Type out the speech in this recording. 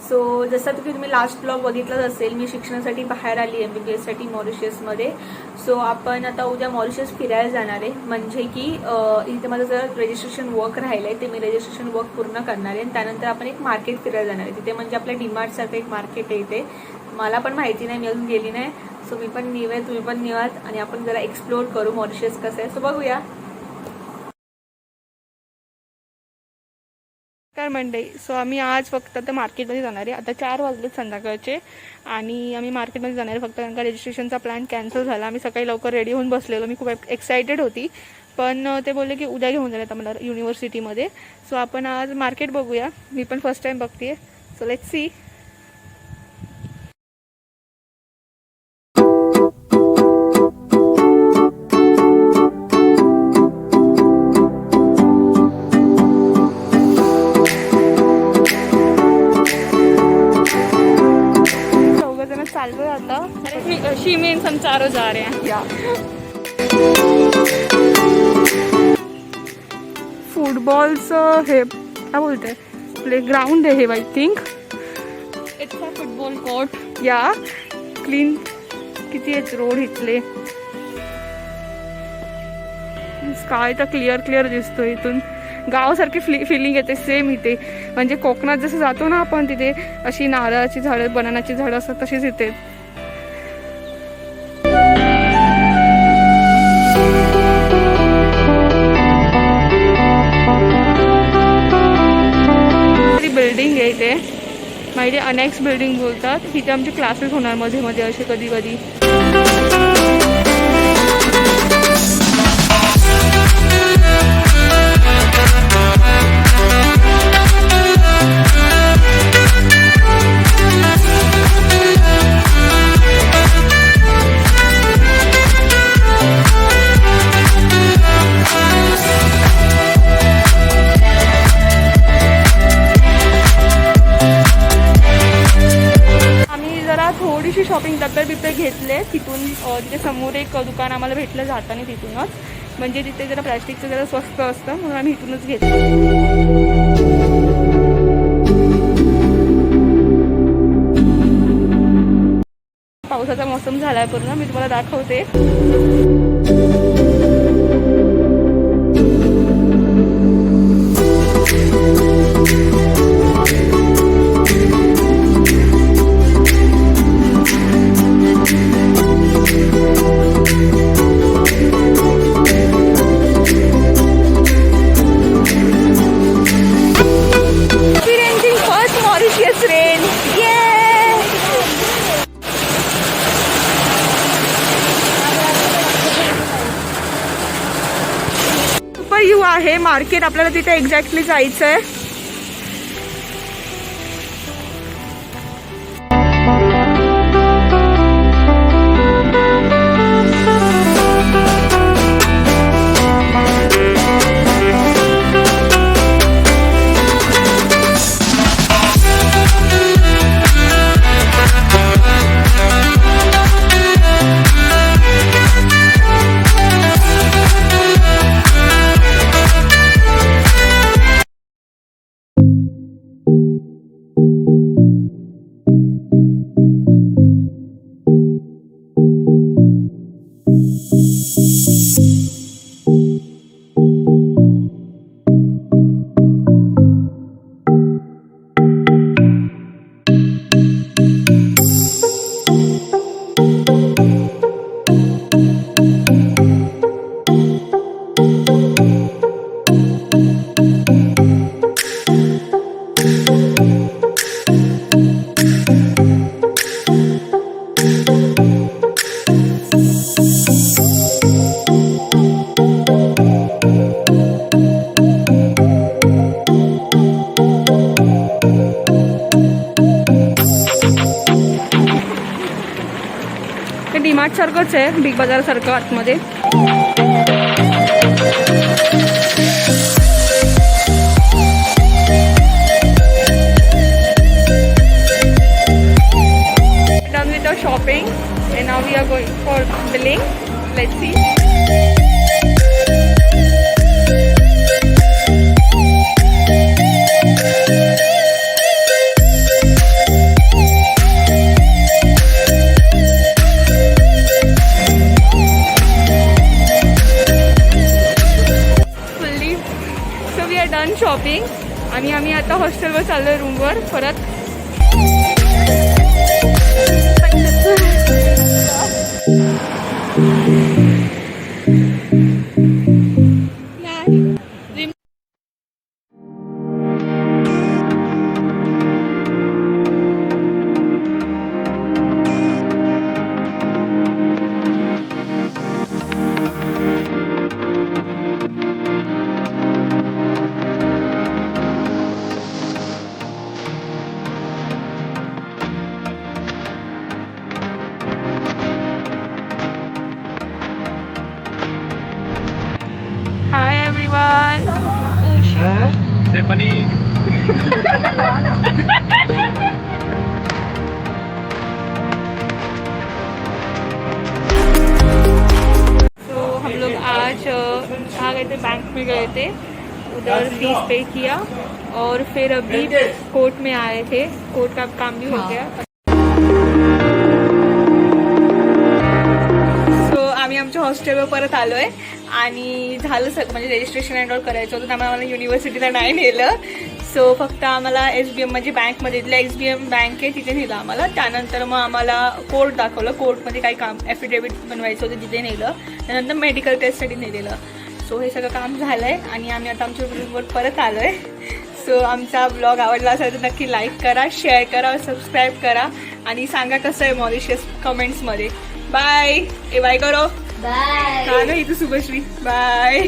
सो जसं की तुम्ही लास्ट ब्लॉग बघितलाच असेल, मी शिक्षणासाठी बाहेर आली MBBS साठी मॉरिशसमध्ये. सो आपण आता उद्या मॉरिशस फिरायला जाणार आहे. म्हणजे की इथे माझं जर रजिस्ट्रेशन वर्क राहिलं आहे ते मी रजिस्ट्रेशन वर्क पूर्ण करणार आहे आणि त्यानंतर आपण एक मार्केट फिरायला जाणार आहे. तिथे म्हणजे आपल्या डीमार्टसारखं एक मार्केट आहे इथे. मला पण माहिती नाही, मी अजून गेली नाही. सो मी पण न्यू आहे, तुम्ही पण न्यू आहात आणि आपण जरा एक्सप्लोर करू मॉरिशस कसं आहे. सो बघूया. काय मंडई. सो आम्ही आज फक्त आता मार्केटमध्ये जाणार आहे. आता 4 वाजले संध्याकाळचे आणि आम्ही मार्केटमध्ये जाणार आहे फक्त कारण का रजिस्ट्रेशनचा प्लॅन कॅन्सल झाला. आम्ही सकाळी लवकर रेडी होऊन बसलेलो. मी खूप एक्सायटेड होती, पण ते बोलले की उद्या घेऊन जाणार आता मला युनिव्हर्सिटीमध्ये. सो आपण आज मार्केट बघूया. मी पण फर्स्ट टाईम बघते. So let's see. चालू आता शीमेन हम चारों जा रहे हैं. या फुटबॉलचं हे काय बोलते प्ले ग्राउंड आहे हे. I think it's a football court. या क्लीन किती आहेत रोड इथले. स्काय तर क्लिअर दिसतो इथून. गावासारखी फिलिंग येते सेम इथे. म्हणजे कोकणात जसं जातो ना आपण तिथे अशी नारळाची झाडं बनानाची झाडं असतात तशीच इथे. बिल्डिंग आहे इथे माहिती अनेक्स बिल्डिंग बोलतात. तिथे आमचे क्लासेस होणार मध्ये मध्ये असे कधी कधी. थोडीशी शॉपिंग डब्बे घेतले तिथून. तिथे समोर एक दुकान आम्हाला भेटलं जाताना तिथूनच. म्हणजे तिथे जरा प्लॅस्टिकचं जरा स्वस्त असतं म्हणून आम्ही इथूनच घेतलं. पावसाचा मोसम झालाय पूर्ण. मी तुम्हाला दाखवते. यू आहे मार्केट. आपल्याला तिथे एक्झॅक्टली जायचं आहे. डीमार्ट सारखंच आहे, बिग बाजार सारखं आतमध्ये. Done with the shopping and now we are going for billing. Let's see. Shopping आणि आम्ही आता हॉस्टेलवर चाललोय रूमवर परत. Hi everyone. तो हम लोग आज आ गए थे, बैंक में गए थे, उधर फीस पे किया और फिर अभी कोर्ट में आए थे. कोर्ट का काम भी हो गया. सो आम्ही आमच्या हॉस्टेलवर परत आलोय आणि झालं म्हणजे रजिस्ट्रेशन एंड ऑल करायचं होतं, त्यामुळे आम्हाला युनिव्हर्सिटीला नाही नेलं. सो फक्त आम्हाला SBM म्हणजे बँकमध्ये इथल्या SBM बँक आहे तिथे नेलं आम्हाला. त्यानंतर मग आम्हाला कोर्ट दाखवलं, कोर्टमध्ये काही काम ॲफिडेविट बनवायचं होतं तिथे नेलं. त्यानंतर मेडिकल टेस्टसाठी नेलेलं. सो हे सगळं काम झालं आहे आणि आम्ही आता आमच्या रूमवर परत आलो आहे. सो आमचा ब्लॉग आवडला असेल तर नक्की लाईक करा, शेअर करा, सबस्क्राईब करा आणि सांगा कसं आहे मॉरिशस कमेंट्समध्ये. बाय. ए बाय करो. बाय. हा ना इथं शुभश्री. बाय.